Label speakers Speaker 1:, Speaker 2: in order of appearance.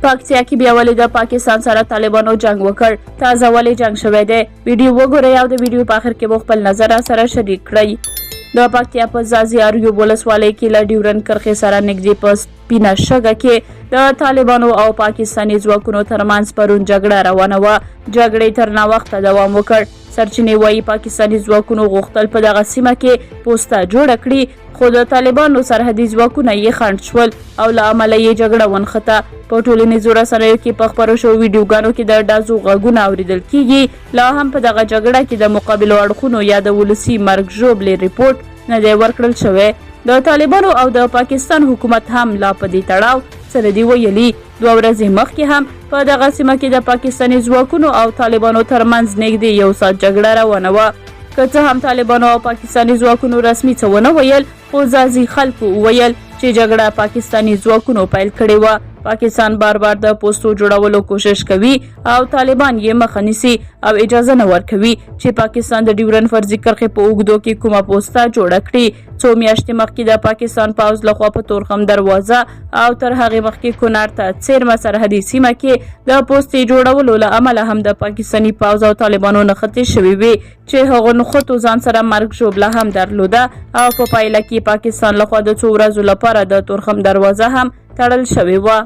Speaker 1: پکتیا کې بیا ولې د پاکستان سره طالبانو جنگ وکړ؟ تازه ولې جنگ شوی دی؟ ویډیو وګورئ او د ویډیو په اخر کې مو خپل نظر سره شریک کړئ. د پکتیا په ځاځي اریوب ولسوالۍ کې له ډیورنډ کرښې سره نږدې په سپینه شګه کې د طالبانو او پاکستاني ځواکونو ترمنځ پرون جګړه روانه وه. جګړې تر ناوخته دوام وکړ. سرچینې وایي پاکستاني ځواکونو غوښتل په دغه سیمه کې پوسته جوړه کړي، خو د طالبانو سرحدي ځواکونه یې خنډ شول او له امله یې جګړه ونښته. په ټولنیزو رسنیو کې په خپرو شوو ویډیوګانو کې د ډزو غږونه اورېدل کېږي. لا هم په دغه جګړه کې د مقابلو اړخونو یا د ولسي مرګ ژوبلې ریپورټ نه دی ورکړل شوی. د طالبانو او د پاکستان حکومت هم لا په دې تړاو سره دی ویلي. 2 ورځې مخکې هم په دغه سیمه کې د پاکستاني ځواکونو او طالبانو ترمنځ نږدې 1 ساعت جګړه روانه وه. که څه هم طالبانو او پاکستاني ځواکونو رسمي څه ونه ویل، خو ځاځي خلکو وویل چې جګړه پاکستاني ځواکونو پیل کړې وه. پاکستان بار بار د پوستو جوړولو کوشش کوي او طالبان یې مخه نیسي او اجازه نه ورکوي چې پاکستان د ډیورنډ فرضي کرښې په اوږدو کې کومه پوسته جوړه کړي. 2 میاشتې مخکې د پاکستان پوځ لخوا په تورخم دروازه او تر هغې مخکې کونړ ته څیرمه سرحدي سیمه کې د پوستې جوړولو له امله هم د پاکستاني پوځ او طالبانو نښتې شوې وې چې هغو نښتو ځان سره مرګ ژوبله هم درلوده او په پایله کې پاکستان لخوا د 2 ورځو لپاره د تورخم دروازه هم تړل شوې وه.